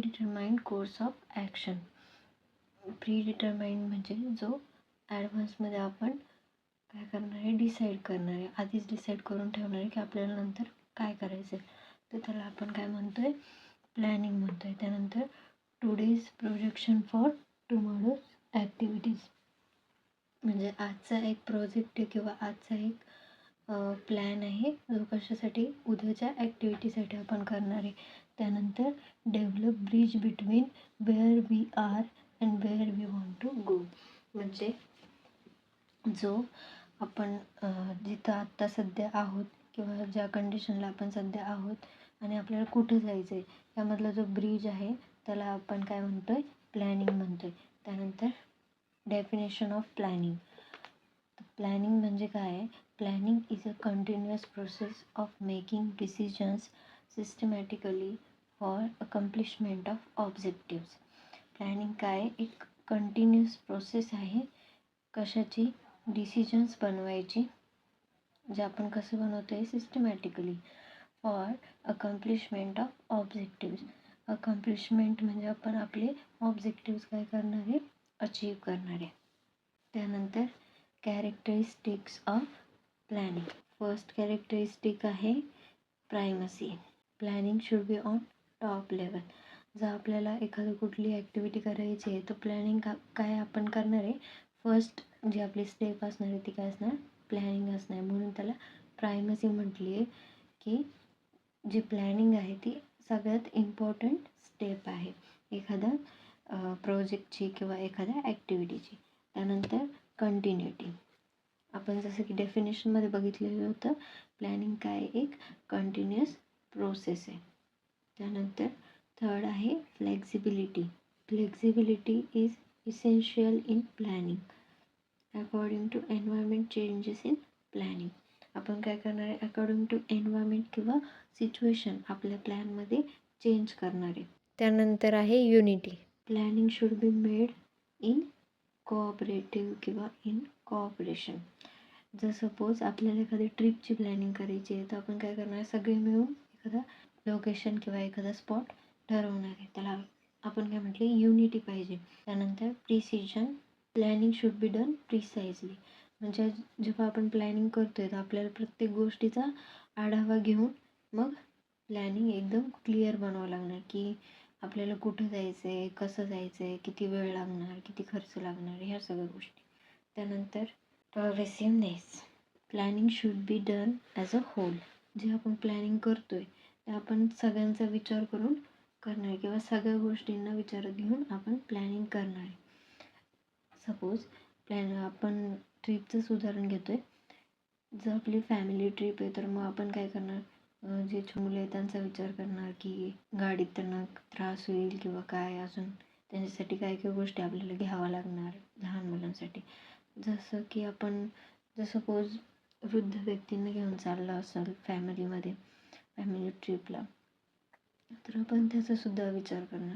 Determined course of action. Pre determined म्हणजे जो ॲडव्हान्समध्ये आपण काय करणार आहे, डिसाईड करणार आहे, आधीच डिसाईड करून ठेवणार आहे की आपल्याला नंतर काय करायचं आहे. तर त्याला आपण काय म्हणतो आहे, प्लॅनिंग म्हणतो आहे. त्यानंतर today's projection for tomorrow's activities, म्हणजे आजचा एक प्रोजेक्ट आहे किंवा आजचा एक प्लॅन आहे जो कशासाठी, उद्याच्या ॲक्टिव्हिटीसाठी आपण करणार आहे. त्यानंतर develop bridge between where we are and where we want to go, म्हणजे जो आपण जिथं आत्ता सध्या आहोत किंवा ज्या कंडिशनला आपण सध्या आहोत आणि आपल्याला कुठं जायचं आहे यामधला जो ब्रिज आहे त्याला आपण काय म्हणतो आहे, प्लॅनिंग म्हणतो आहे. त्यानंतर डेफिनेशन ऑफ प्लॅनिंग. प्लॅनिंग म्हणजे काय आहे, planning is a continuous process of making decisions systematically for accomplishment of objectives. Planning काय, एक कंटिन्युअस प्रोसेस आहे कशाची, डिसिजन्स बनवायची, जे आपण कसं बनवतो आहे, systematically for accomplishment of objectives. Accomplishment म्हणजे आपण आपले ऑब्जेक्टिव्स काय करणार आहे, अचीव करणार आहे. त्यानंतर characteristics of planning. First characteristic आहे primacy. Planning should be on top level. जर आपल्याला एखादी कुठली ॲक्टिव्हिटी करायची आहे तर प्लॅनिंग काय आपण करणार आहे, फर्स्ट जी आपली स्टेप असणार आहे ती काय असणार, प्लॅनिंग असणार आहे. म्हणून त्याला प्रायमसी म्हटली आहे की जी प्लॅनिंग आहे ती सगळ्यात इम्पॉर्टंट स्टेप आहे एखाद्या प्रोजेक्टची किंवा एखाद्या ॲक्टिव्हिटीची. त्यानंतर कंटिन्युटी. आपण जसं की डेफिनेशनमध्ये बघितलेलं होतं, प्लॅनिंग काय, एक कंटिन्युअस प्रोसेस आहे. त्यानंतर थर्ड आहे flexibility. Flexibility is essential in planning according to environment changes in planning. आपण काय करणार आहे, अकॉर्डिंग टू एन्व्हायरमेंट किंवा सिच्युएशन आपल्या प्लॅनमध्ये चेंज करणार आहे. त्यानंतर आहे unity. Planning should be made in cooperative किंवा इन कोऑपरेशन. जर सपोज आपल्याला एखादी ट्रिपची प्लॅनिंग करायची आहे तर आपण काय करणार आहे, सगळे मिळून एखादा लोकेशन किंवा एखादा स्पॉट ठरवणार आहे, त्याला आपण काय म्हटले, युनिटी पाहिजे. त्यानंतर precision. Planning should be done precisely. म्हणजे जेव्हा आपण प्लॅनिंग करतोय तर आपल्याला प्रत्येक गोष्टीचा आढावा घेऊन मग प्लॅनिंग एकदम क्लिअर बनावं लागणार की आपल्याला कुठं जायचं आहे, कसं जायचं आहे, किती वेळ लागणार, किती खर्च लागणार, ह्या सगळ्या गोष्टी. त्यानंतर pervasiveness. Planning should be done as a whole. जे आपण प्लॅनिंग करतोय ते आपण सगळ्यांचा विचार करून करणार आहे किंवा सगळ्या गोष्टींना विचारात घेऊन आपण प्लॅनिंग करणार आहे. सपोज आपण ट्रिपचंच उदाहरण घेतो आहे. जर आपली फॅमिली ट्रिप आहे तर मग आपण काय करणार, जे मुलं आहेत त्यांचा विचार करणार की गाडीत त्यांना त्रास होईल किंवा काय, अजून त्यांच्यासाठी काय काय गोष्टी आपल्याला घ्याव्या लागणार लहान मुलांसाठी. जसं की आपण जर सपोज वृद्ध व्यक्तींना घेऊन चाललं असेल फॅमिली ट्रिपला तर आपण त्याचासुद्धा विचार करणार.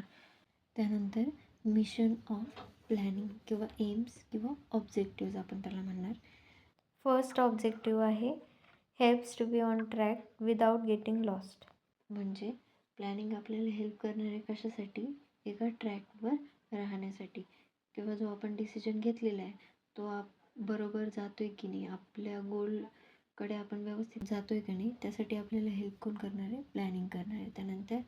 त्यानंतर मिशन ऑफ प्लॅनिंग किंवा एम्स किंवा ऑब्जेक्टिव्ज आपण त्याला म्हणणार. फर्स्ट ऑब्जेक्टिव्ह आहे helps to be on track without getting lost. म्हणजे प्लॅनिंग आपल्याला हेल्प करणार आहे कशासाठी, एका ट्रॅकवर राहण्यासाठी किंवा जो आपण डिसिजन घेतलेला आहे तो बरोबर जातो आहे की नाही, आपल्या गोलकडे आपण व्यवस्थित जातो आहे की नाही, त्यासाठी आपल्याला हेल्प कोण करणार आहे, प्लॅनिंग करणार आहे. त्यानंतर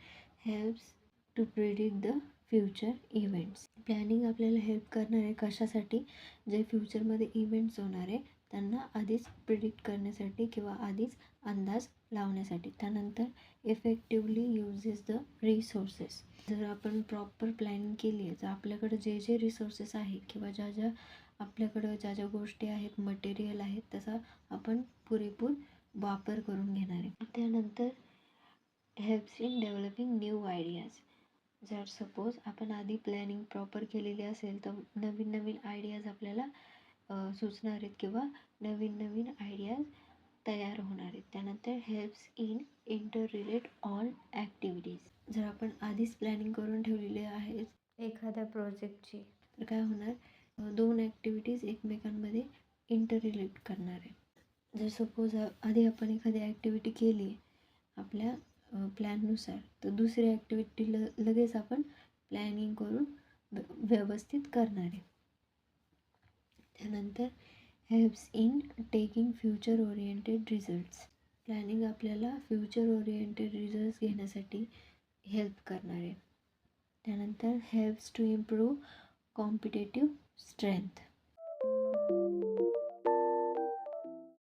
helps to predict the future events. Planning आपल्याला हेल्प करणार आहे कशासाठी, जे फ्युचरमध्ये इव्हेंट्स होणार आहे त्यांना आधीच प्रिडिक्ट करण्यासाठी किंवा आधीच अंदाज लावण्यासाठी. त्यानंतर इफेक्टिवली युजेस द रिसोर्सेस. जर आपण प्रॉपर प्लॅनिंग केली आहे तर आपल्याकडे जे जे रिसोर्सेस आहेत किंवा आपल्याकडं ज्या ज्या गोष्टी आहेत, मटेरियल आहेत, त्याचा आपण पुरेपूर वापर करून घेणार आहे. त्यानंतर helps in developing new ideas. जर सपोज आपण आधी प्लॅनिंग प्रॉपर केलेली असेल तर नवीन नवीन आयडियाज आपल्याला सुचणार आहेत किंवा नवीन नवीन आयडियाज तयार होणार आहेत. त्यानंतर helps in inter relate all activities. जर आपण आधीच प्लॅनिंग करून ठेवलेली आहे एखाद्या प्रोजेक्टची तर काय होणार, दोन ॲक्टिव्हिटीज एकमेकांमध्ये इंटर रिलेट करणार आहे. जर सपोज आधी आपण एखादी ॲक्टिव्हिटी केली आपल्या प्लॅननुसार, तर दुसरी ॲक्टिव्हिटी लगेच आपण प्लॅनिंग करून व्यवस्थित करणार आहे. त्यानंतर helps in taking future oriented results. Planning आपल्याला फ्युचर ओरिएंटेड रिझल्ट्स घेण्यासाठी हेल्प करणार आहे. त्यानंतर helps to improve competitive strength.